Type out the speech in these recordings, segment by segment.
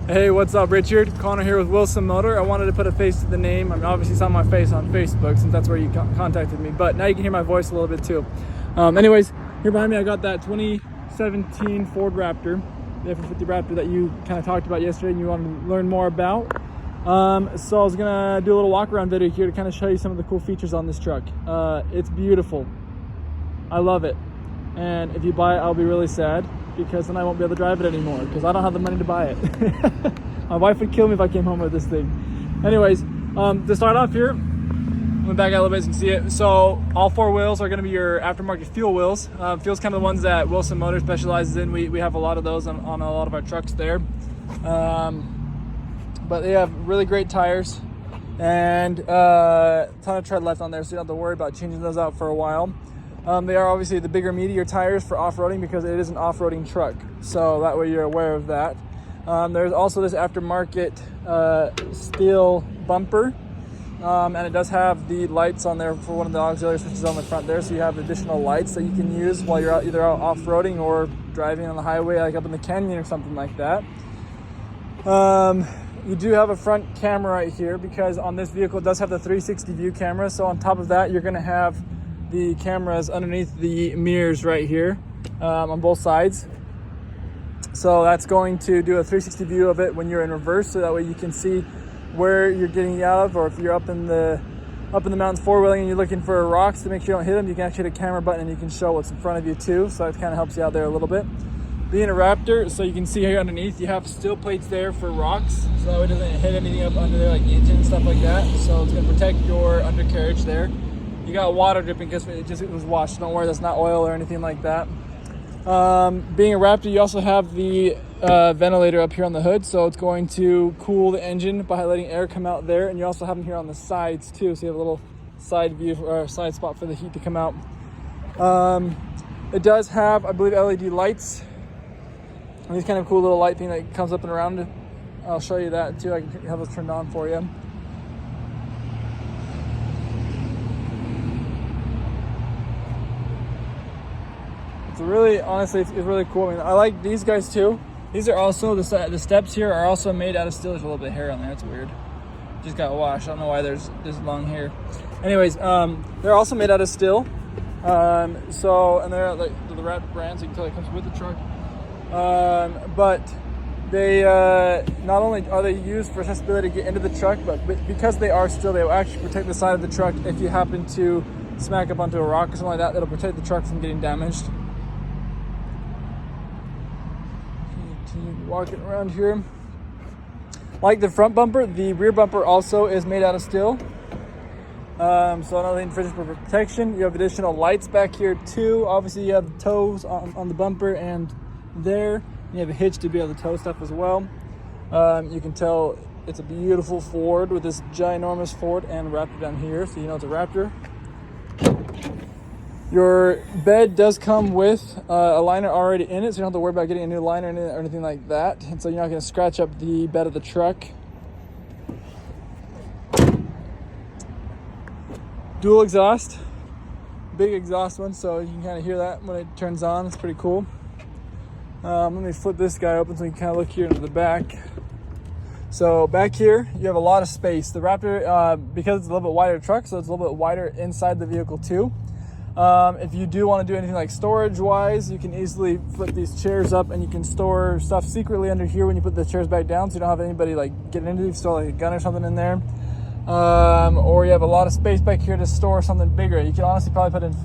Hey, what's up, Richard? Connor here with Wilson Motor. I wanted to put a face to the name. I mean, obviously it's on my face on Facebook since that's where you contacted me, but now you can hear my voice a little bit too. Anyways, here behind me I got that 2017 Ford Raptor, the F-150 Raptor that you kind of talked about yesterday and you wanted to learn more about. So I was gonna do a little walk around video here to kind of show you some of the cool features on this truck. It's beautiful. I love it. And if you buy it, I'll be really sad, because then I won't be able to drive it anymore because I don't have the money to buy it. My wife would kill me if I came home with this thing. Anyways, to start off here, I'm gonna back out a little bit so you can see it. So all four wheels are gonna be your aftermarket fuel wheels. Fuel's kind of the ones that Wilson Motor specializes in. We have a lot of those on a lot of our trucks there. But they have really great tires and a ton of tread left on there, so you don't have to worry about changing those out for a while. They are obviously the bigger, meatier tires for off-roading because it is an off-roading truck. So that way you're aware of that. There's also this aftermarket steel bumper. And it does have the lights on there for one of the auxiliary switches on the front there. So you have additional lights that you can use while you're either out off-roading or driving on the highway, like up in the canyon or something like that. You do have a front camera right here because on this vehicle it does have the 360 view camera. So on top of that, you're gonna have the cameras underneath the mirrors right here on both sides. So that's going to do a 360 view of it when you're in reverse, so that way you can see where you're getting out of, or if you're up in the mountains four-wheeling and you're looking for rocks to make sure you don't hit them, you can actually hit a camera button and you can show what's in front of you too. So that kind of helps you out there a little bit. Being a Raptor, so you can see here underneath you have steel plates there for rocks, so that way it doesn't hit anything up under there like the engine and stuff like that. So it's going to protect your undercarriage there. You got water dripping because it was washed. Don't worry, that's not oil or anything like that. Being a Raptor, you also have the ventilator up here on the hood, so it's going to cool the engine by letting air come out there. And you also have them here on the sides too, so you have a little side view or side spot for the heat to come out. It does have, I believe, LED lights. And this kind of cool little light thing that comes up and around it. I'll show you that too. I can have this turned on for you. It's really, honestly, it's really cool. I mean, I like these guys too. These are also, the steps here are also made out of steel. There's a little bit of hair on there, it's weird. Just got washed, I don't know why there's this long hair. Anyways, they're also made out of steel. So, and they're like the Raptor brand, so you can tell it comes with the truck. But they, not only are they used for accessibility to get into the truck, but because they are steel, they will actually protect the side of the truck if you happen to smack up onto a rock or something like that. That'll protect the truck from getting damaged. Walking around here. Like the front bumper, the rear bumper also is made out of steel. So another thing for protection. You have additional lights back here too. Obviously you have tows on the bumper and there. You have a hitch to be able to tow stuff as well. You can tell it's a beautiful Ford with this ginormous Ford and Raptor down here, so you know it's a Raptor. Your bed does come with a liner already in it, so you don't have to worry about getting a new liner in it or anything like that. And so you're not going to scratch up the bed of the truck. Dual exhaust, big exhaust one, so you can kind of hear that when it turns on. It's pretty cool. Let me flip this guy open so you can kind of look here into the back. So back here, you have a lot of space. The Raptor, because it's a little bit wider truck, so it's a little bit wider inside the vehicle too. If you do want to do anything like storage wise, you can easily flip these chairs up and you can store stuff secretly under here when you put the chairs back down, so you don't have anybody like getting into it. You store like a gun or something in there. Or you have a lot of space back here to store something bigger. You can honestly probably put in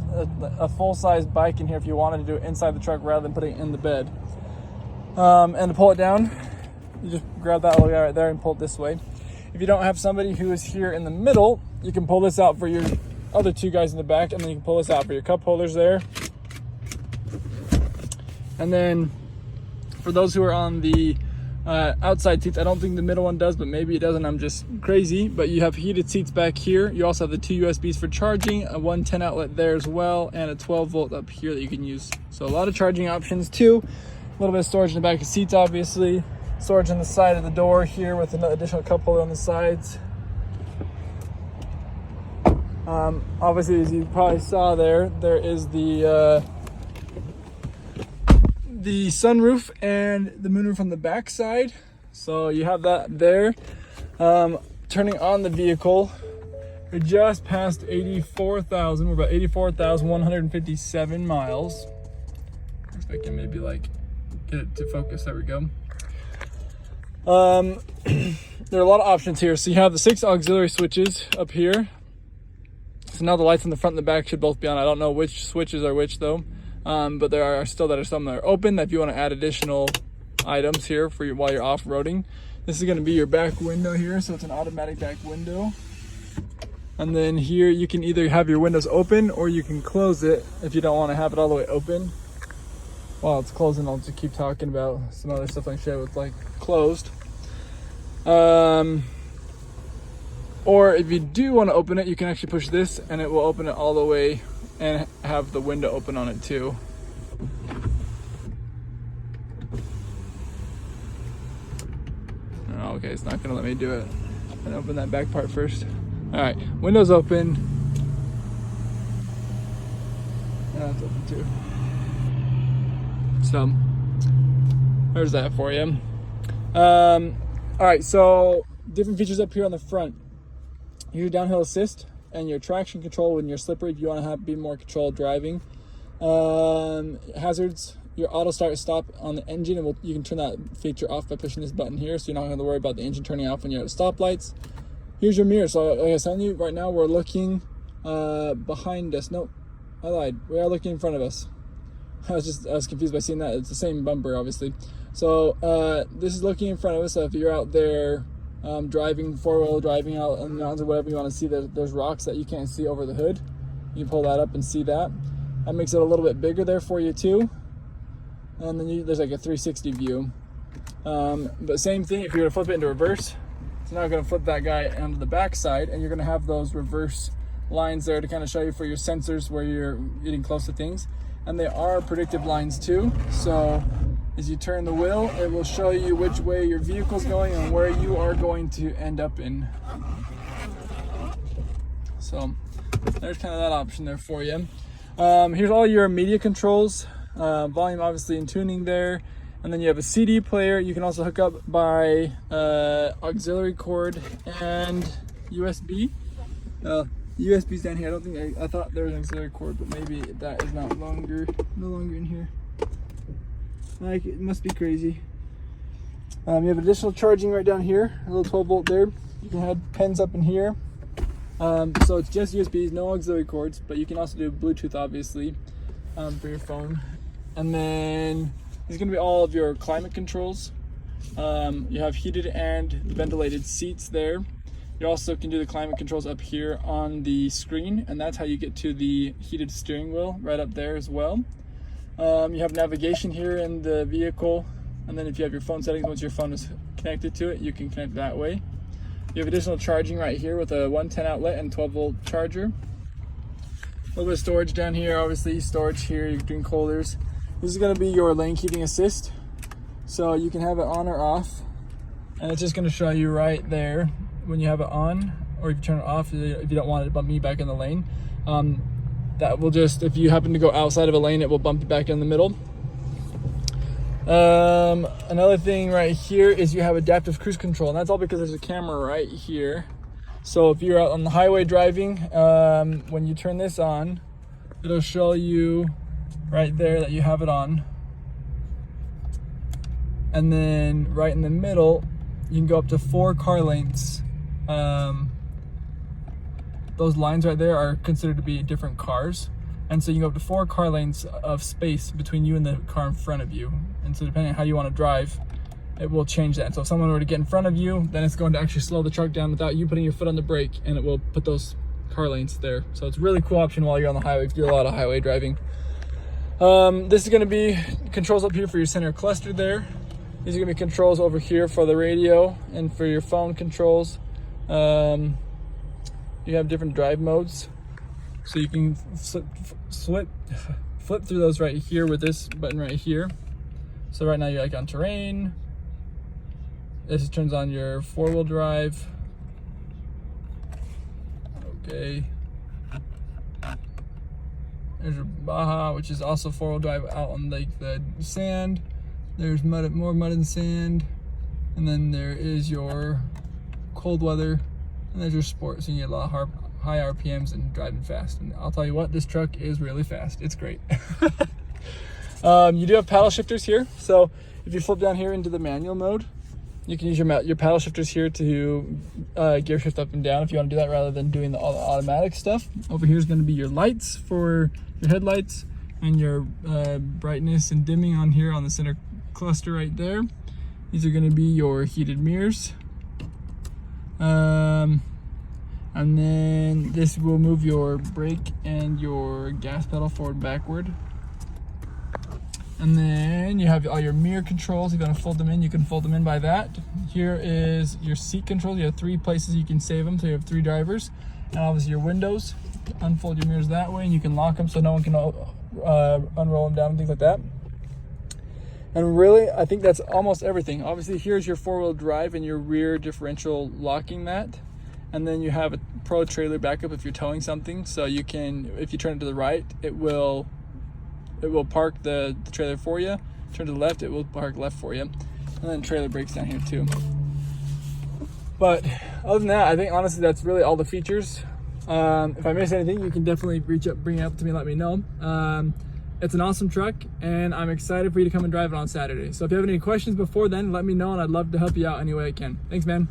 a full-size bike in here if you wanted to do it inside the truck rather than putting it in the bed. And to pull it down, you just grab that little guy right there and pull it this way. If you don't have somebody who is here in the middle, you can pull this out for your other two guys in the back, and then you can pull this out for your cup holders there. And then for those who are on the outside seats, I don't think the middle one does, but maybe it does and I'm just crazy, but you have heated seats back here. You also have the two USBs for charging, a 110 outlet there as well, and a 12 volt up here that you can use. So a lot of charging options too. A little bit of storage in the back of seats, obviously. Storage on the side of the door here with an additional cup holder on the sides. Obviously, as you probably saw there is the sunroof and the moonroof on the back side. So you have that there. Turning on the vehicle, we just passed 84,000. We're about 84,157 miles. If I can maybe like get it to focus. There we go. There are a lot of options here. So you have the 6 auxiliary switches up here. So now the lights in the front and the back should both be on. I don't know which switches are which though. But there are some that are open that if you want to add additional items here for you while you're off-roading. This is going to be your back window here, so it's an automatic back window. And then here you can either have your windows open or you can close it if you don't want to have it all the way open. While it's closing, I'll just keep talking about some other stuff I can show with like closed. Or if you do want to open it, you can actually push this and it will open it all the way and have the window open on it too. Oh, okay, it's not gonna let me do it. I'm gonna open that back part first. All right, window's open. Yeah, it's open too. So there's that for you. All right, so different features up here on the front. Your downhill assist and your traction control when you're slippery if you want to be more controlled driving. Hazards, your auto start stop on the engine, and you can turn that feature off by pushing this button here, so you're not going to worry about the engine turning off when you're at stoplights. Here's your mirror. So like I was telling you, right now we're looking behind us. Nope, I lied. We are looking in front of us. I was confused by seeing that. It's the same bumper, obviously. So this is looking in front of us. So if you're out there driving, four-wheel driving out on the mountains or whatever, you want to see that there's rocks that you can't see over the hood. You can pull that up and see that. That makes it a little bit bigger there for you too. And then there's like a 360 view. But same thing, if you're gonna flip it into reverse, it's now gonna flip that guy onto the back side, and you're gonna have those reverse lines there to kind of show you for your sensors where you're getting close to things. And they are predictive lines too. So as you turn the wheel, it will show you which way your vehicle's going and where you are going to end up in. So there's kind of that option there for you. Here's all your media controls. Volume obviously and tuning there, and then you have a CD player. You can also hook up by auxiliary cord and USB. USB's down here. I don't think I thought there was an auxiliary cord, but maybe that is no longer in here. Like, it must be crazy. You have additional charging right down here, a little 12 volt there. You can have pens up in here. So it's just USBs, no auxiliary cords, but you can also do Bluetooth obviously for your phone. And then there's going to be all of your climate controls. You have heated and ventilated seats there. You also can do the climate controls up here on the screen, and that's how you get to the heated steering wheel right up there as well. You have navigation here in the vehicle, and then if you have your phone settings, once your phone is connected to it, you can connect that way. You have additional charging right here with a 110 outlet and 12 volt charger. A little bit of storage down here, obviously storage here, your drink holders. This is going to be your lane keeping assist, so you can have it on or off, and it's just going to show you right there when you have it on, or if you turn it off if you don't want it to bump me back in the lane. That will just, if you happen to go outside of a lane, it will bump you back in the middle. Another thing right here is you have adaptive cruise control, and that's all because there's a camera right here. So if you're out on the highway driving, when you turn this on, it'll show you right there that you have it on. And then right in the middle, you can go up to 4 car lengths. Those lines right there are considered to be different cars. And so you can go up to 4 car lengths of space between you and the car in front of you. And so depending on how you want to drive, it will change that. So if someone were to get in front of you, then it's going to actually slow the truck down without you putting your foot on the brake, and it will put those car lanes there. So it's a really cool option while you're on the highway if you do a lot of highway driving. This is going to be controls up here for your center cluster there. These are going to be controls over here for the radio and for your phone controls. You have different drive modes, so you can flip through those right here with this button right here. So right now you're like on terrain. This turns on your 4-wheel drive. Okay. There's your Baja, which is also 4-wheel drive out on like the sand. There's mud, more mud and sand. And then there is your cold weather, and there's your sport, so you get a lot of high RPMs and driving fast. And I'll tell you what, this truck is really fast. It's great. You do have paddle shifters here, so if you flip down here into the manual mode, you can use your paddle shifters here to gear shift up and down if you want to do that rather than doing all the automatic stuff. Over here is going to be your lights for your headlights and your brightness and dimming on here on the center cluster right there. These are going to be your heated mirrors. And then this will move your brake and your gas pedal forward and backward. And then you have all your mirror controls. If you want to fold them in, you can fold them in by that. Here is your seat controls. You have 3 places you can save them, so you have 3 drivers. And obviously your windows. Unfold your mirrors that way, and you can lock them so no one can unroll them down and things like that. And really, I think that's almost everything. Obviously, here's your 4-wheel drive and your rear differential locking that. And then you have a pro trailer backup if you're towing something. So you can, if you turn it to the right, it will park the trailer for you. Turn to the left, it will park left for you. And then trailer brakes down here too. But other than that, I think honestly that's really all the features. If I miss anything, you can definitely bring it up to me and let me know. It's an awesome truck, and I'm excited for you to come and drive it on Saturday. So if you have any questions before then, let me know, and I'd love to help you out any way I can. Thanks, man.